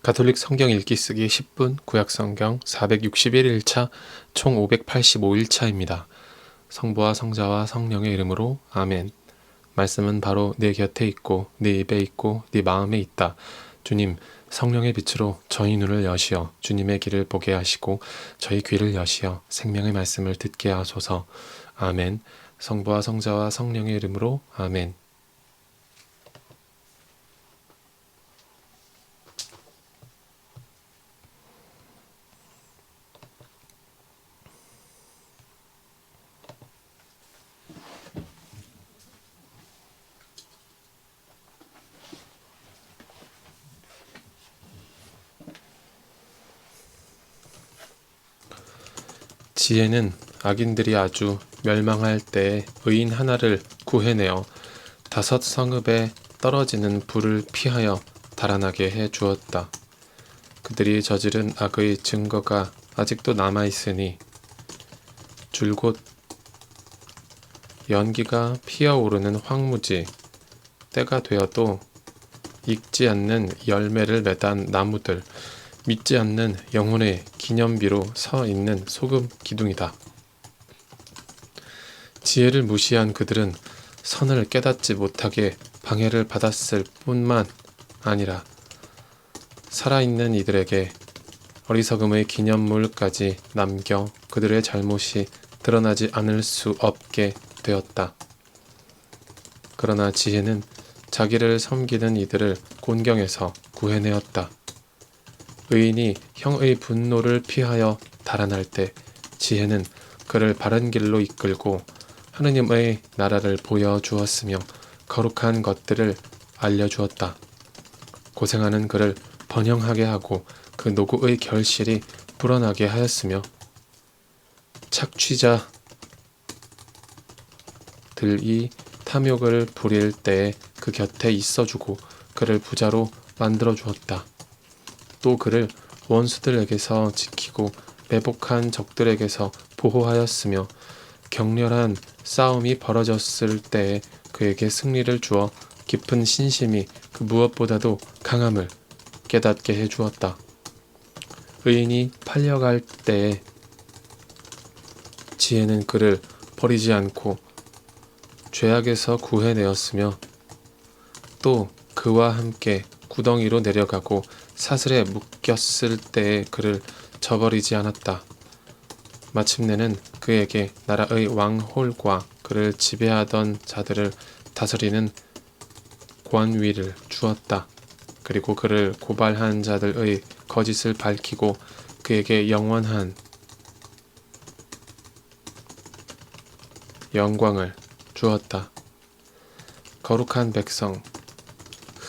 가톨릭 성경 읽기 쓰기 10분 구약성경 461일차 총 585일차입니다. 성부와 성자와 성령의 이름으로 아멘. 말씀은 바로 내 곁에 있고 내 입에 있고 네 마음에 있다. 주님, 성령의 빛으로 저희 눈을 여시어 주님의 길을 보게 하시고 저희 귀를 여시어 생명의 말씀을 듣게 하소서. 아멘. 성부와 성자와 성령의 이름으로 아멘. 지혜는 악인들이 아주 멸망할 때에 의인 하나를 구해내어 5 성읍에 떨어지는 불을 피하여 달아나게 해 주었다. 그들이 저지른 악의 증거가 아직도 남아있으니 줄곧 연기가 피어오르는 황무지, 때가 되어도 익지 않는 열매를 맺은 나무들, 믿지 않는 영혼의 기념비로 서 있는 소금 기둥이다. 지혜를 무시한 그들은 선을 깨닫지 못하게 방해를 받았을 뿐만 아니라 살아있는 이들에게 어리석음의 기념물까지 남겨 그들의 잘못이 드러나지 않을 수 없게 되었다. 그러나 지혜는 자기를 섬기는 이들을 곤경에서 구해내었다. 의인이 형의 분노를 피하여 달아날 때 지혜는 그를 바른 길로 이끌고 하느님의 나라를 보여주었으며 거룩한 것들을 알려주었다. 고생하는 그를 번영하게 하고 그 노고의 결실이 불어나게 하였으며 착취자들이 탐욕을 부릴 때에 그 곁에 있어주고 그를 부자로 만들어 주었다. 또 그를 원수들에게서 지키고 매복한 적들에게서 보호하였으며 격렬한 싸움이 벌어졌을 때에 그에게 승리를 주어 깊은 신심이 그 무엇보다도 강함을 깨닫게 해주었다. 의인이 팔려갈 때에 지혜는 그를 버리지 않고 죄악에서 구해내었으며 또 그와 함께 구덩이로 내려가고 사슬에 묶였을 때에 그를 저버리지 않았다. 마침내는 그에게 나라의 왕홀과 그를 지배하던 자들을 다스리는 권위를 주었다. 그리고 그를 고발한 자들의 거짓을 밝히고 그에게 영원한 영광을 주었다. 거룩한 백성,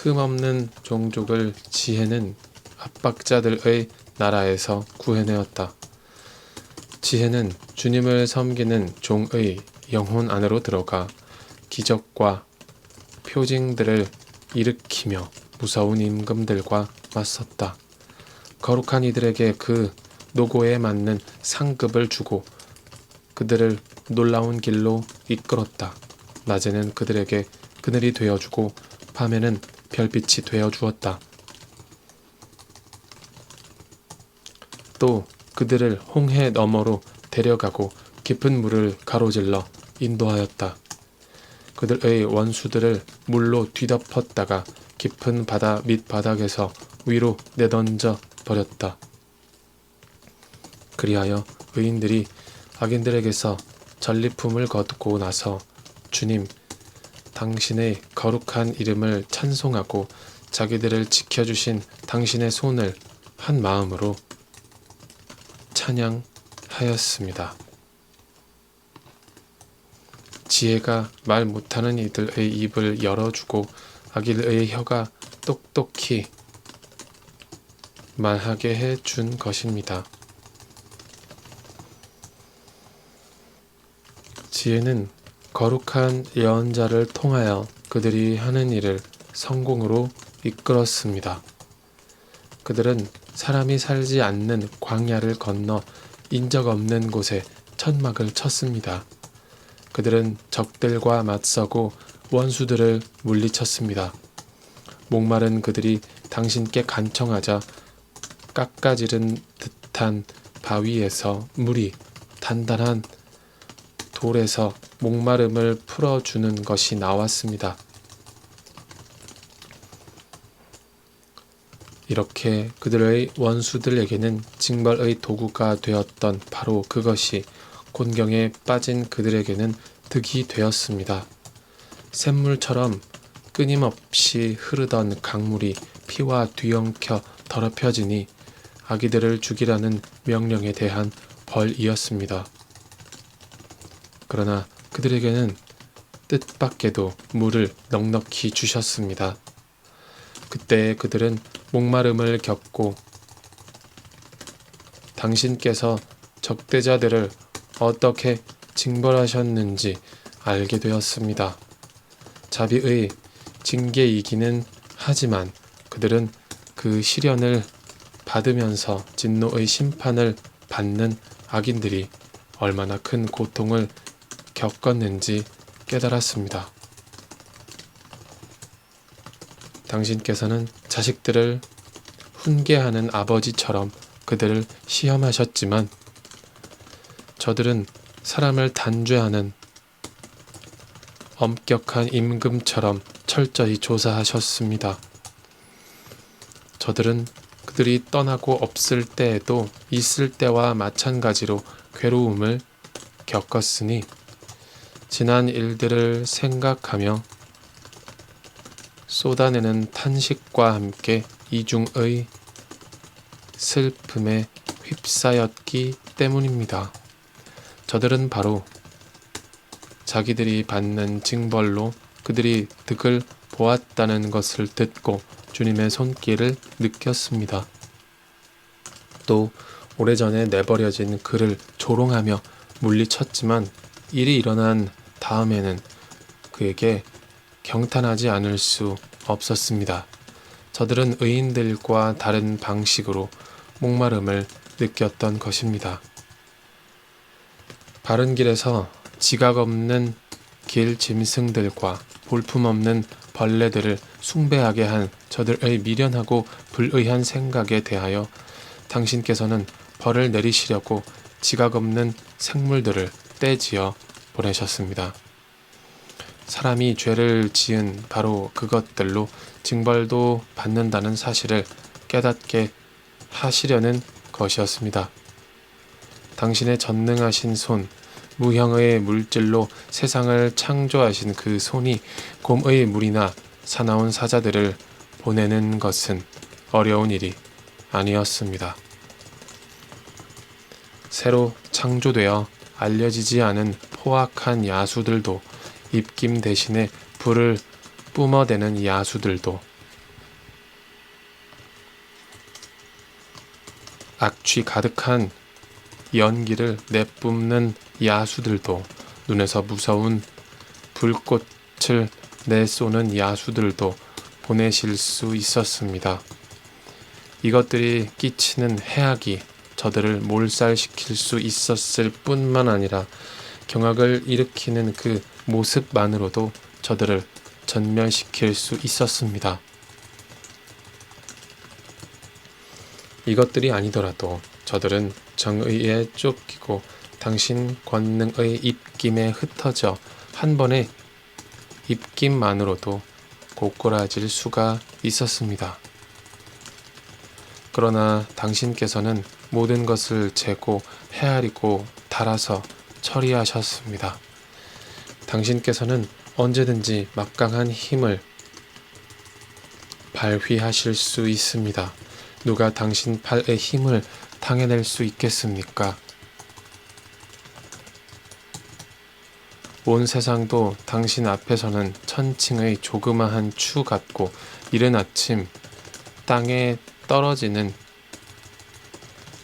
흠없는 종족을 지혜는 압박자들의 나라에서 구해내었다. 지혜는 주님을 섬기는 종의 영혼 안으로 들어가 기적과 표징들을 일으키며 무서운 임금들과 맞섰다. 거룩한 이들에게 그 노고에 맞는 상급을 주고 그들을 놀라운 길로 이끌었다. 낮에는 그들에게 그늘이 되어주고 밤에는 별빛이 되어주었다. 또 그들을 홍해 너머로 데려가고 깊은 물을 가로질러 인도하였다. 그들의 원수들을 물로 뒤덮었다가 깊은 바다 밑바닥에서 위로 내던져 버렸다. 그리하여 의인들이 악인들에게서 전리품을 거두고 나서 주님, 당신의 거룩한 이름을 찬송하고 자기들을 지켜주신 당신의 손을 한 마음으로 찬양하였습니다. 지혜가 말 못하는 이들의 입을 열어주고 악인의 혀가 똑똑히 말하게 해준 것입니다. 지혜는 거룩한 예언자를 통하여 그들이 하는 일을 성공으로 이끌었습니다. 그들은 사람이 살지 않는 광야를 건너 인적 없는 곳에 천막을 쳤습니다. 그들은 적들과 맞서고 원수들을 물리쳤습니다. 목마른 그들이 당신께 간청하자 깎아지른 듯한 바위에서 물이 단단한 돌에서 목마름을 풀어주는 것이 나왔습니다. 이렇게 그들의 원수들에게는 징벌의 도구가 되었던 바로 그것이 곤경에 빠진 그들에게는 득이 되었습니다. 샘물처럼 끊임없이 흐르던 강물이 피와 뒤엉켜 더럽혀지니 아기들을 죽이라는 명령에 대한 벌이었습니다. 그러나 그들에게는 뜻밖에도 물을 넉넉히 주셨습니다. 그때 그들은 목마름을 겪고 당신께서 적대자들을 어떻게 징벌하셨는지 알게 되었습니다. 자비의 징계이기는 하지만 그들은 그 시련을 받으면서 진노의 심판을 받는 악인들이 얼마나 큰 고통을 겪었는지 깨달았습니다. 당신께서는 자식들을 훈계하는 아버지처럼 그들을 시험하셨지만 저들은 사람을 단죄하는 엄격한 임금처럼 철저히 조사하셨습니다. 저들은 그들이 떠나고 없을 때에도 있을 때와 마찬가지로 괴로움을 겪었으니 지난 일들을 생각하며 쏟아내는 탄식과 함께 이중의 슬픔에 휩싸였기 때문입니다. 저들은 바로 자기들이 받는 징벌로 그들이 득을 보았다는 것을 듣고 주님의 손길을 느꼈습니다. 또 오래전에 내버려진 그를 조롱하며 물리쳤지만 일이 일어난 다음에는 그에게 경탄하지 않을 수 없었습니다. 저들은 의인들과 다른 방식으로 목마름을 느꼈던 것입니다. 바른 길에서 지각 없는 길 짐승들과 볼품없는 벌레들을 숭배하게 한 저들의 미련하고 불의한 생각에 대하여 당신께서는 벌을 내리시려고 지각 없는 생물들을 떼지어 보내셨습니다. 사람이 죄를 지은 바로 그것들로 징벌도 받는다는 사실을 깨닫게 하시려는 것이었습니다. 당신의 전능하신 손, 무형의 물질로 세상을 창조하신 그 손이 곰의 물이나 사나운 사자들을 보내는 것은 어려운 일이 아니었습니다. 새로 창조되어 알려지지 않은 포악한 야수들도 입김 대신에 불을 뿜어대는 야수들도 악취 가득한 연기를 내뿜는 야수들도 눈에서 무서운 불꽃을 내쏘는 야수들도 보내실 수 있었습니다. 이것들이 끼치는 해악이 저들을 몰살시킬 수 있었을 뿐만 아니라 경악을 일으키는 그 모습만으로도 저들을 전멸시킬 수 있었습니다. 이것들이 아니더라도 저들은 정의에 쫓기고 당신 권능의 입김에 흩어져 한 번의 입김만으로도 고꾸라질 수가 있었습니다. 그러나 당신께서는 모든 것을 재고 헤아리고 달아서 처리하셨습니다. 당신께서는 언제든지 막강한 힘을 발휘하실 수 있습니다. 누가 당신 팔의 힘을 당해낼 수 있겠습니까? 온 세상도 당신 앞에서는 천칭의 조그마한 추 같고 이른 아침 땅에 떨어지는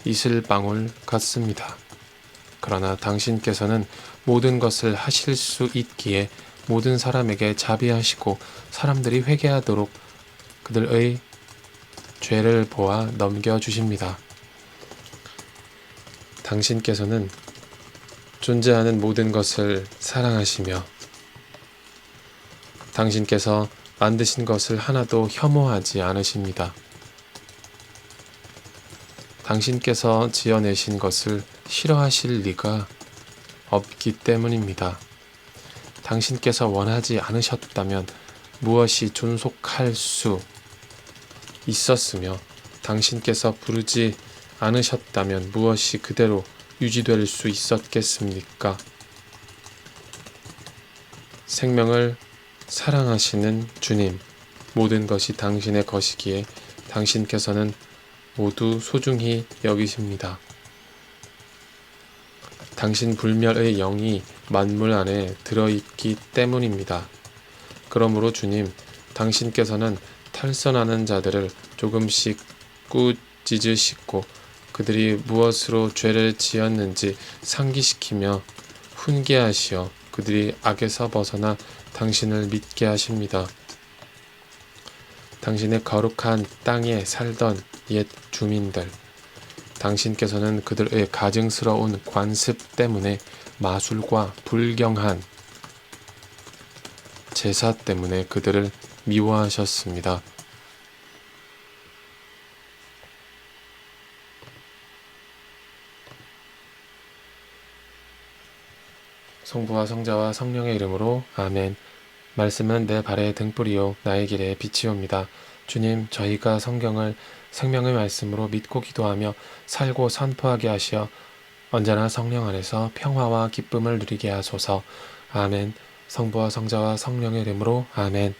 이슬방울 같습니다. 그러나 당신께서는 모든 것을 하실 수 있기에 모든 사람에게 자비하시고 사람들이 회개하도록 그들의 죄를 보아 넘겨주십니다. 당신께서는 존재하는 모든 것을 사랑하시며 당신께서 만드신 것을 하나도 혐오하지 않으십니다. 당신께서 지어내신 것을 싫어하실 리가 없기 때문입니다. 당신께서 원하지 않으셨다면 무엇이 존속할 수 있었으며 당신께서 부르지 않으셨다면 무엇이 그대로 유지될 수 있었겠습니까? 생명을 사랑하시는 주님, 모든 것이 당신의 것이기에 당신께서는 모두 소중히 여기십니다. 당신 불멸의 영이 만물 안에 들어있기 때문입니다. 그러므로 주님, 당신께서는 탈선하는 자들을 조금씩 꾸짖으시고 그들이 무엇으로 죄를 지었는지 상기시키며 훈계하시어 그들이 악에서 벗어나 당신을 믿게 하십니다. 당신의 거룩한 땅에 살던 옛 주민들, 당신께서는 그들의 가증스러운 관습 때문에 마술과 불경한 제사 때문에 그들을 미워하셨습니다. 성부와 성자와 성령의 이름으로 아멘. 말씀은 내 발의 등불이요 나의 길에 빛이옵니다. 주님, 저희가 성경을 생명의 말씀으로 믿고 기도하며 살고 선포하게 하시어 언제나 성령 안에서 평화와 기쁨을 누리게 하소서. 아멘. 성부와 성자와 성령의 이름으로 아멘.